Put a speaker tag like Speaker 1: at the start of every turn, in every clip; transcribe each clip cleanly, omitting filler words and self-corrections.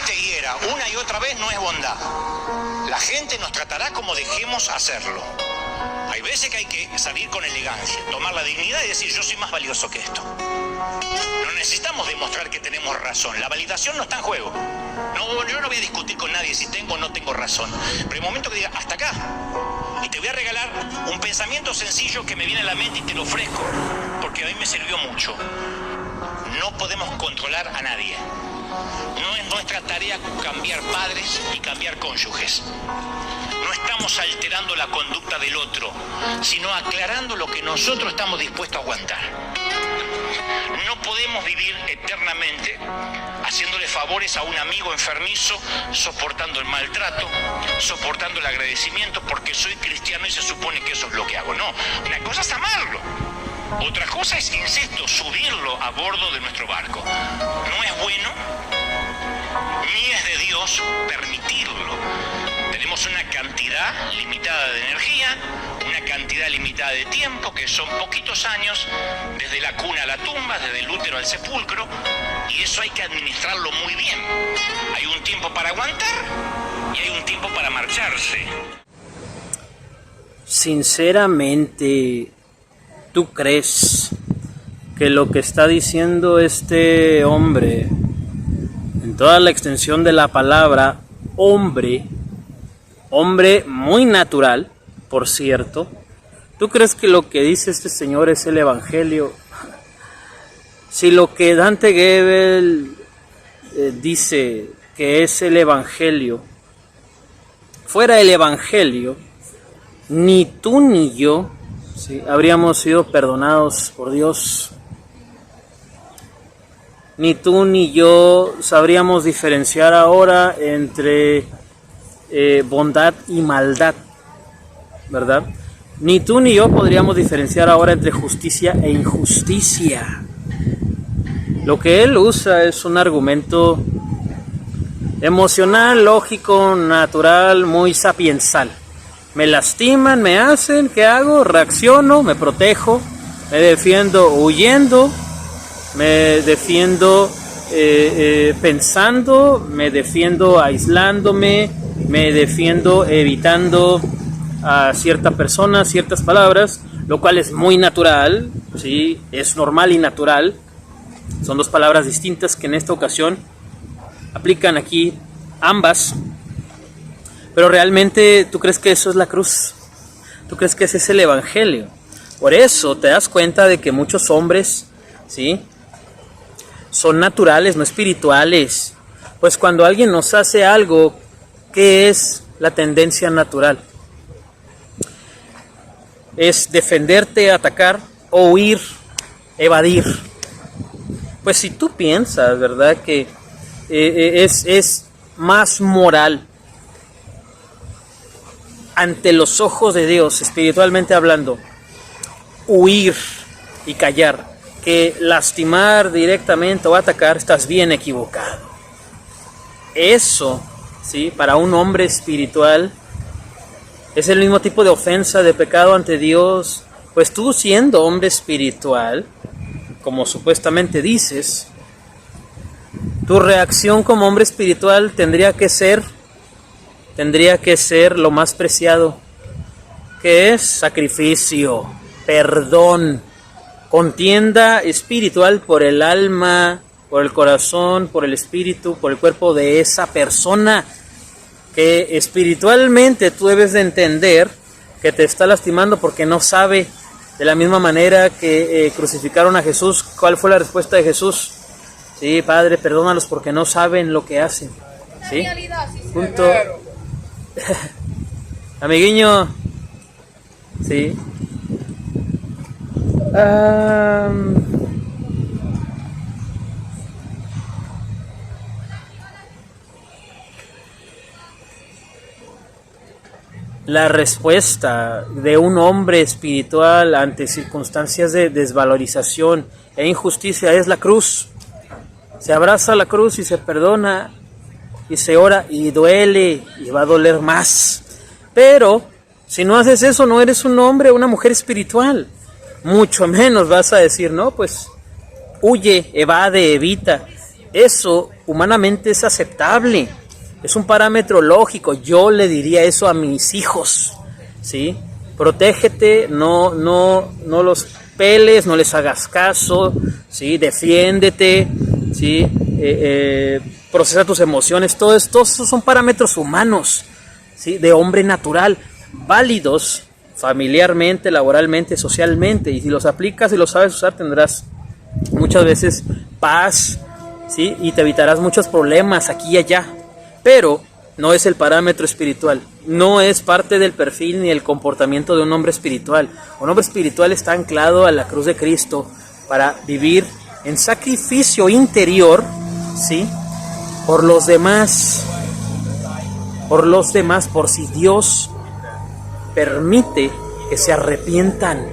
Speaker 1: te hiera una y otra vez no es bondad. La gente nos tratará como dejemos hacerlo. Hay veces que hay que salir con elegancia, tomar la dignidad y decir yo soy más valioso que esto. No necesitamos demostrar que tenemos razón. La validación no está en juego. No, yo no voy a discutir con nadie si tengo o no tengo razón. Pero el momento que diga hasta acá, y te voy a regalar un pensamiento sencillo que me viene a la mente y te lo ofrezco, porque a mí me sirvió mucho. No podemos controlar a nadie. No es nuestra tarea cambiar padres y cambiar cónyuges. No estamos alterando la conducta del otro, sino aclarando lo que nosotros estamos dispuestos a aguantar. No podemos vivir eternamente haciéndole favores a un amigo enfermizo, soportando el maltrato, soportando el agradecimiento porque soy cristiano y se supone que eso es lo que hago. No, una cosa es amarlo. Otra cosa es, insisto, subirlo a bordo de nuestro barco. No es bueno, ni es de Dios permitirlo. Tenemos una cantidad limitada de energía, una cantidad limitada de tiempo, que son poquitos años, desde la cuna a la tumba, desde el útero al sepulcro, y eso hay que administrarlo muy bien. Hay un tiempo para aguantar y hay un tiempo para marcharse.
Speaker 2: Sinceramente, ¿tú crees que lo que está diciendo este hombre, en toda la extensión de la palabra hombre muy natural, por cierto, ¿tú crees que lo que dice este señor es el evangelio? Si lo que Dante Gebel dice que es el evangelio fuera el evangelio, ni tú ni yo, ¿sí?, habríamos sido perdonados por Dios. Ni tú ni yo sabríamos diferenciar ahora entre bondad y maldad, ¿verdad? Ni tú ni yo podríamos diferenciar ahora entre justicia e injusticia. Lo que él usa es un argumento emocional, lógico, natural, muy sapiensal. Me lastiman, me hacen, ¿qué hago? Reacciono, me protejo, me defiendo huyendo, me defiendo pensando, me defiendo aislándome, me defiendo evitando a cierta persona, ciertas palabras, lo cual es muy natural, ¿sí? Es normal y natural. Son dos palabras distintas que en esta ocasión aplican aquí ambas. Pero realmente, ¿tú crees que eso es la cruz? ¿Tú crees que ese es el evangelio? Por eso te das cuenta de que muchos hombres, ¿sí?, son naturales, no espirituales. Pues cuando alguien nos hace algo, ¿qué es la tendencia natural? Es defenderte, atacar o huir, evadir. Pues si tú piensas, ¿verdad?, que es más moral ante los ojos de Dios, espiritualmente hablando, huir y callar, que lastimar directamente o atacar, estás bien equivocado. Eso, ¿sí?, para un hombre espiritual es el mismo tipo de ofensa, de pecado ante Dios. Pues tú, siendo hombre espiritual, como supuestamente dices, tu reacción como hombre espiritual tendría que ser lo más preciado, que es sacrificio, perdón, contienda espiritual por el alma, por el corazón, por el espíritu, por el cuerpo de esa persona, que espiritualmente tú debes de entender que te está lastimando porque no sabe. De la misma manera que crucificaron a Jesús, ¿cuál fue la respuesta de Jesús? Sí, Padre, perdónalos porque no saben lo que hacen. ¿Sí? Punto. Amiguiño. Sí. La respuesta de un hombre espiritual ante circunstancias de desvalorización e injusticia es la cruz. Se abraza la cruz y se perdona y se ora y duele y va a doler más. Pero si no haces eso, no eres un hombre o una mujer espiritual. Mucho menos vas a decir, no, pues huye, evade, evita. Eso humanamente es aceptable, es un parámetro lógico. Yo le diría eso a mis hijos, ¿sí? Protégete, no los peles, no les hagas caso, ¿sí? Defiéndete, ¿sí? Procesa tus emociones, todos esos son parámetros humanos, ¿sí? De hombre natural, válidos familiarmente, laboralmente, socialmente, y si los aplicas y los sabes usar, tendrás muchas veces paz, ¿sí? Y te evitarás muchos problemas aquí y allá, pero no es el parámetro espiritual, no es parte del perfil ni el comportamiento de un hombre espiritual. Un hombre espiritual está anclado a la cruz de Cristo para vivir en sacrificio interior, ¿sí? Por los demás, por si Dios permite que se arrepientan,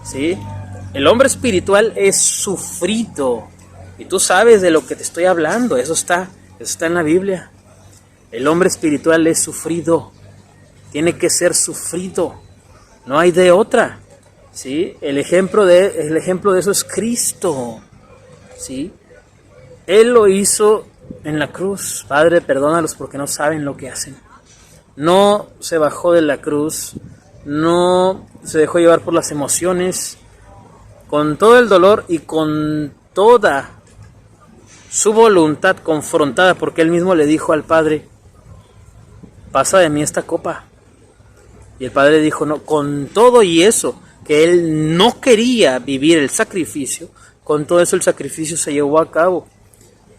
Speaker 2: ¿sí? El hombre espiritual es sufrido, y tú sabes de lo que te estoy hablando, eso está en la Biblia. El hombre espiritual es sufrido, tiene que ser sufrido, no hay de otra, ¿sí? El ejemplo de eso es Cristo, ¿sí? Él lo hizo en la cruz. Padre, perdónalos porque no saben lo que hacen. No se bajó de la cruz, no se dejó llevar por las emociones, con todo el dolor y con toda su voluntad confrontada, porque él mismo le dijo al Padre: pasa de mí esta copa. Y el Padre dijo: no, con todo y eso, que él no quería vivir el sacrificio, con todo eso el sacrificio se llevó a cabo.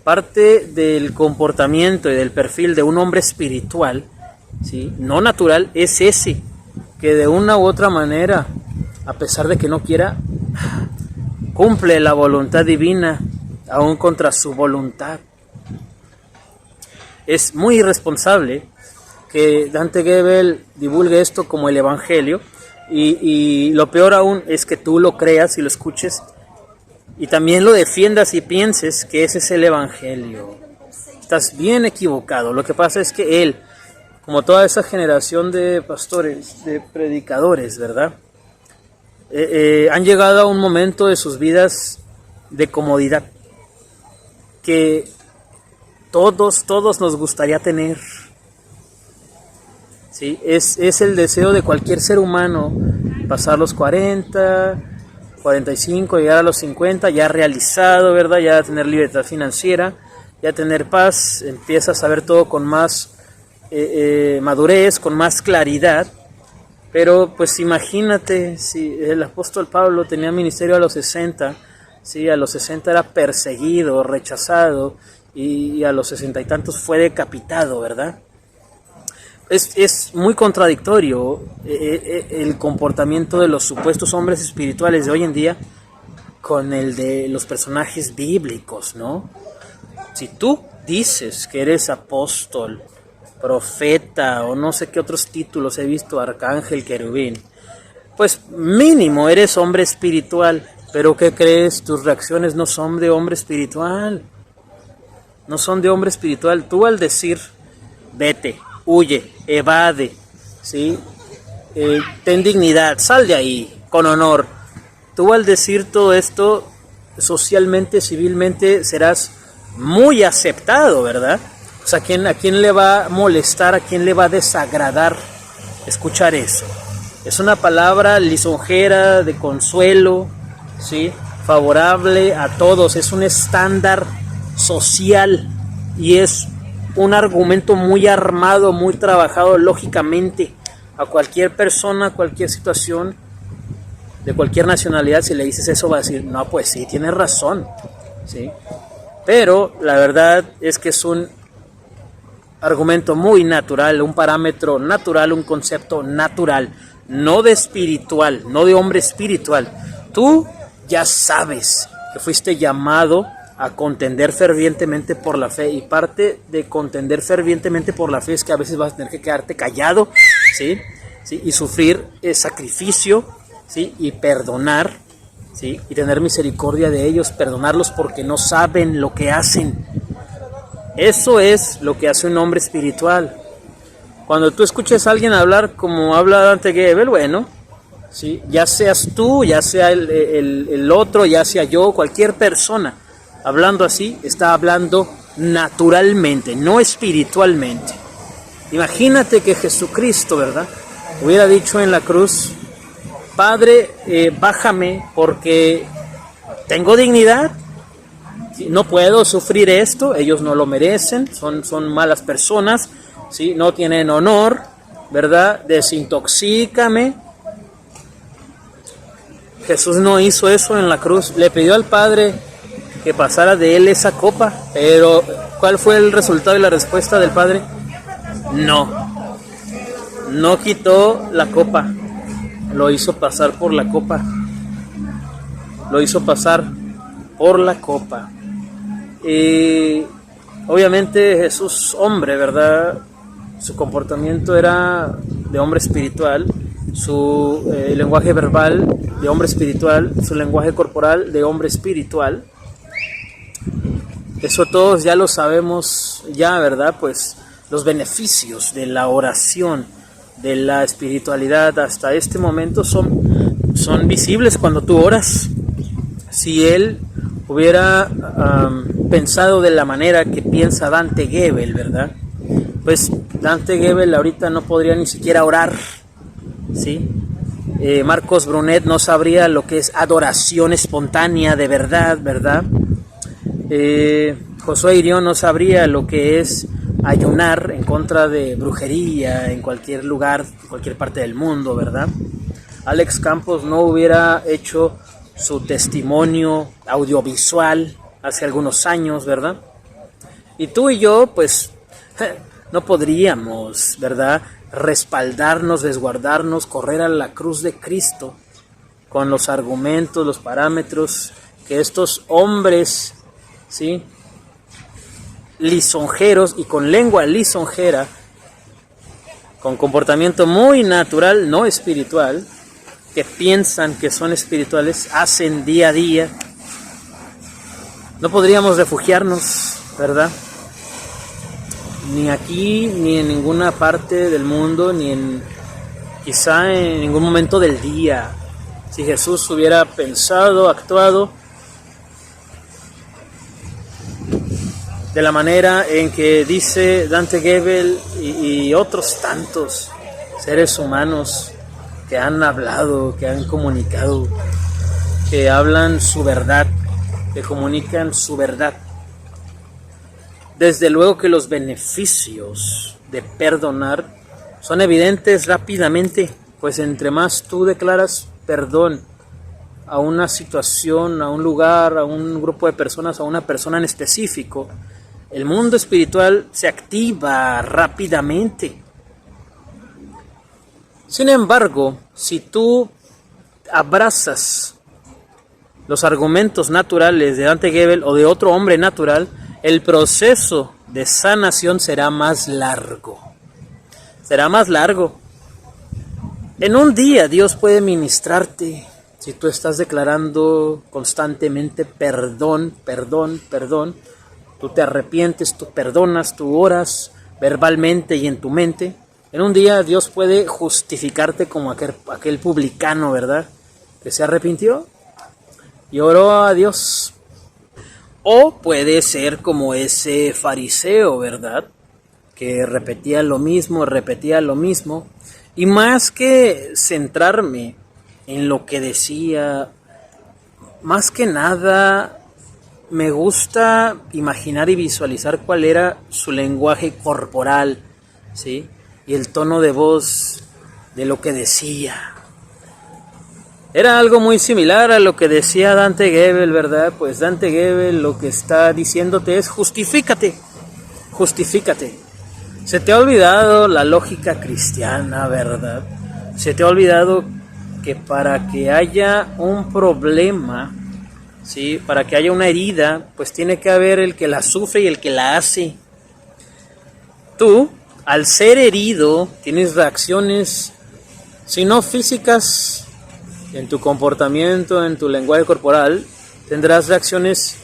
Speaker 2: Parte del comportamiento y del perfil de un hombre espiritual, ¿sí? No natural, es ese, que de una u otra manera, a pesar de que no quiera, cumple la voluntad divina, aún contra su voluntad. Es muy irresponsable que Dante Gebel divulgue esto como el Evangelio, y lo peor aún es que tú lo creas y lo escuches y también lo defiendas y pienses que ese es el Evangelio. Estás bien equivocado. Lo que pasa es que él, como toda esa generación de pastores, de predicadores, ¿verdad? Han llegado a un momento de sus vidas de comodidad que todos nos gustaría tener, ¿sí? Es el deseo de cualquier ser humano pasar los 40, 45, llegar a los 50, ya realizado, ¿verdad? Ya tener libertad financiera, ya tener paz, empiezas a ver todo con más madurez, con más claridad. Pero pues imagínate, si el apóstol Pablo tenía ministerio a los 60, ¿sí? A los 60 era perseguido, rechazado, y a los 60 y tantos fue decapitado, ¿verdad? Es muy contradictorio el comportamiento de los supuestos hombres espirituales de hoy en día con el de los personajes bíblicos, ¿no? Si tú dices que eres apóstol, profeta o no sé qué otros títulos he visto, arcángel, querubín, pues mínimo eres hombre espiritual. Pero ¿qué crees? Tus reacciones no son de hombre espiritual. No son de hombre espiritual. Tú al decir vete, huye, evade, ¿sí? Ten dignidad, sal de ahí, con honor. Tú al decir todo esto, socialmente, civilmente, serás muy aceptado, ¿verdad? O sea, ¿a quién le va a molestar, a quién le va a desagradar escuchar eso? Es una palabra lisonjera, de consuelo, ¿sí? Favorable a todos, es un estándar social y es un argumento muy armado, muy trabajado lógicamente. A cualquier persona, cualquier situación, de cualquier nacionalidad, si le dices eso va a decir, no, pues sí, tienes razón, ¿sí? Pero la verdad es que es un argumento muy natural, un parámetro natural, un concepto natural, no de espiritual, no de hombre espiritual. Tú ya sabes que fuiste llamado a contender fervientemente por la fe, y parte de contender fervientemente por la fe es que a veces vas a tener que quedarte callado, ¿sí? ¿Sí? Y sufrir sacrificio, ¿sí? Y perdonar, ¿sí? Y tener misericordia de ellos, perdonarlos porque no saben lo que hacen. Eso es lo que hace un hombre espiritual. Cuando tú escuches a alguien hablar como habla Dante Gebel, bueno, ¿sí? Ya seas tú, ya sea el otro, ya sea yo, cualquier persona, hablando así, está hablando naturalmente, no espiritualmente. Imagínate que Jesucristo, ¿verdad?, hubiera dicho en la cruz: Padre, bájame porque tengo dignidad, no puedo sufrir esto, ellos no lo merecen, son malas personas, ¿sí?, no tienen honor, ¿verdad?, desintoxícame. Jesús no hizo eso en la cruz, le pidió al Padre que pasara de él esa copa, pero ¿cuál fue el resultado y la respuesta del Padre? No quitó la copa, lo hizo pasar por la copa, Y obviamente Jesús, hombre, ¿verdad?, su comportamiento era de hombre espiritual, su lenguaje verbal de hombre espiritual, su lenguaje corporal de hombre espiritual. Eso todos ya lo sabemos ya, ¿verdad? Pues los beneficios de la oración, de la espiritualidad hasta este momento son visibles cuando tú oras. Si él hubiera pensado de la manera que piensa Dante Gebel, ¿verdad?, pues Dante Gebel ahorita no podría ni siquiera orar, ¿sí? Marcos Brunet no sabría lo que es adoración espontánea de verdad, ¿verdad? Josué Irión no sabría lo que es ayunar en contra de brujería en cualquier lugar, en cualquier parte del mundo, ¿verdad? Alex Campos no hubiera hecho su testimonio audiovisual hace algunos años, ¿verdad? Y tú y yo, pues, no podríamos, ¿verdad?, respaldarnos, resguardarnos, correr a la cruz de Cristo con los argumentos, los parámetros que estos hombres, ¿sí?, lisonjeros y con lengua lisonjera, con comportamiento muy natural, no espiritual, que piensan que son espirituales, hacen día a día. No podríamos refugiarnos, ¿verdad?, ni aquí, ni en ninguna parte del mundo, quizá en ningún momento del día. Si Jesús hubiera pensado, actuado de la manera en que dice Dante Gebel y otros tantos seres humanos que han hablado, que han comunicado, que hablan su verdad, que comunican su verdad. Desde luego que los beneficios de perdonar son evidentes rápidamente, pues entre más tú declaras perdón a una situación, a un lugar, a un grupo de personas, a una persona en específico, el mundo espiritual se activa rápidamente. Sin embargo, si tú abrazas los argumentos naturales de Dante Gebel o de otro hombre natural, el proceso de sanación será más largo. Será más largo. En un día Dios puede ministrarte si tú estás declarando constantemente perdón, perdón, perdón. Tú te arrepientes, tú perdonas, tú oras verbalmente y en tu mente. En un día Dios puede justificarte como aquel publicano, ¿verdad?, que se arrepintió y oró a Dios. O puede ser como ese fariseo, ¿verdad?, que repetía lo mismo, y más que centrarme en lo que decía, más que nada me gusta imaginar y visualizar cuál era su lenguaje corporal, ¿sí?, y el tono de voz de lo que decía. Era algo muy similar a lo que decía Dante Gebel, ¿verdad? Pues Dante Gebel lo que está diciéndote es: justifícate, justifícate. Se te ha olvidado la lógica cristiana, ¿verdad? Se te ha olvidado que para que haya un problema, ¿sí?, para que haya una herida, pues tiene que haber el que la sufre y el que la hace. Tú, al ser herido, tienes reacciones, si no físicas, en tu comportamiento, en tu lenguaje corporal, tendrás reacciones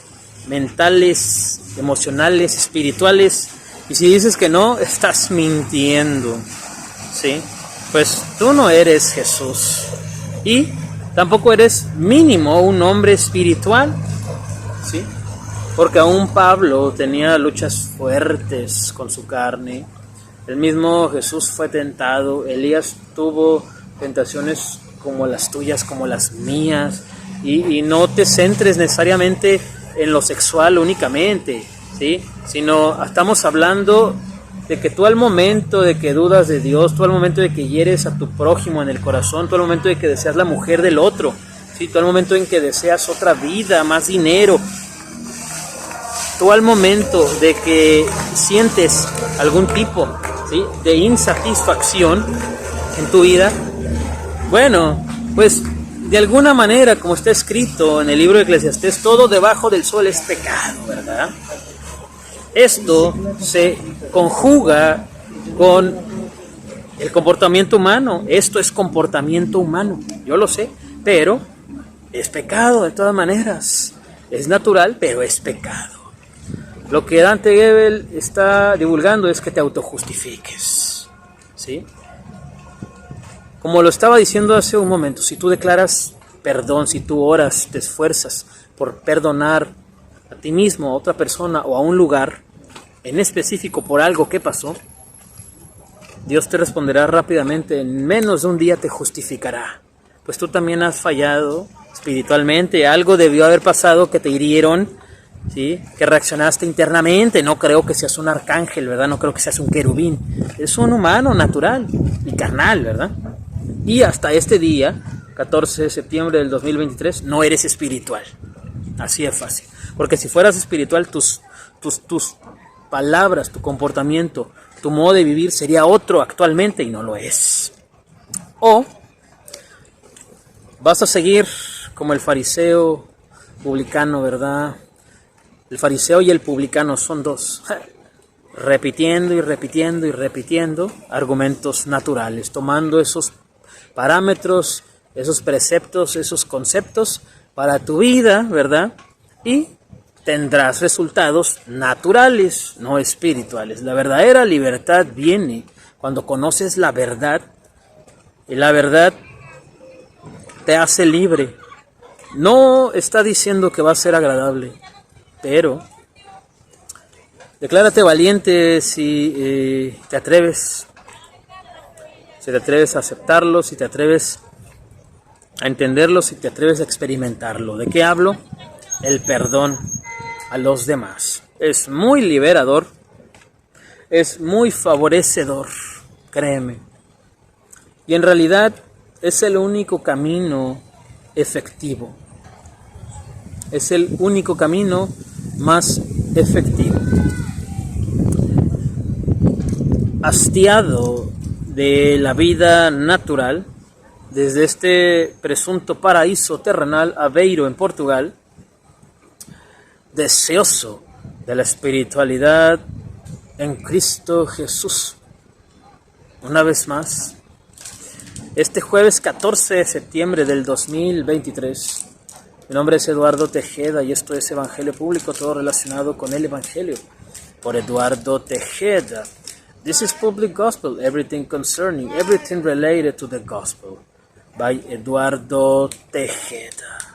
Speaker 2: mentales, emocionales, espirituales. Y si dices que no, estás mintiendo, ¿sí? Pues tú no eres Jesús. Y tampoco eres mínimo un hombre espiritual, ¿sí? porque aún Pablo tenía luchas fuertes con su carne. El mismo Jesús fue tentado, Elías tuvo tentaciones como las tuyas, como las mías, y no te centres necesariamente en lo sexual únicamente, ¿sí? Sino estamos hablando de que tú al momento de que dudas de Dios, tú al momento de que hieres a tu prójimo en el corazón, tú al momento de que deseas la mujer del otro, ¿sí? Tú al momento en que deseas otra vida, más dinero, tú al momento de que sientes algún tipo, ¿sí?, de insatisfacción en tu vida, bueno, pues de alguna manera, como está escrito en el libro de Eclesiastés, todo debajo del sol es pecado, ¿verdad? Esto se conjuga con el comportamiento humano. Esto es comportamiento humano, yo lo sé, pero es pecado de todas maneras. Es natural, pero es pecado. Lo que Dante Gebel está divulgando es que te autojustifiques, ¿sí? Como lo estaba diciendo hace un momento, si tú declaras perdón, si tú oras, te esfuerzas por perdonar a ti mismo, a otra persona o a un lugar en específico por algo que pasó, Dios te responderá rápidamente, en menos de un día te justificará. Pues tú también has fallado espiritualmente, algo debió haber pasado que te hirieron, ¿sí?, que reaccionaste internamente. No creo que seas un arcángel, ¿verdad? No creo que seas un querubín. Es un humano natural y carnal, ¿verdad? Y hasta este día, 14 de septiembre del 2023, no eres espiritual. Así es fácil. Porque si fueras espiritual, tus palabras, tu comportamiento, tu modo de vivir sería otro actualmente, y no lo es. O vas a seguir como el fariseo publicano, ¿verdad? El fariseo y el publicano son dos, repitiendo y repitiendo y repitiendo argumentos naturales, tomando esos parámetros, esos preceptos, esos conceptos para tu vida, ¿verdad? Y tendrás resultados naturales, no espirituales. La verdadera libertad viene cuando conoces la verdad, y la verdad te hace libre. No está diciendo que va a ser agradable, pero declárate valiente si te atreves, a aceptarlo, si te atreves a entenderlo, si te atreves a experimentarlo. ¿De qué hablo? El perdón a los demás. Es muy liberador, es muy favorecedor, créeme. Y en realidad es el único camino efectivo. Es el único camino más efectivo. Hastiado de la vida natural, desde este presunto paraíso terrenal, Aveiro en Portugal, deseoso de la espiritualidad en Cristo Jesús. Una vez más, este jueves 14 de septiembre del 2023, mi nombre es Eduardo Tejeda y esto es Evangelio Público, todo relacionado con el Evangelio, por Eduardo Tejeda. This is Public Gospel, everything concerning, everything related to the Gospel, by Eduardo Tejeda.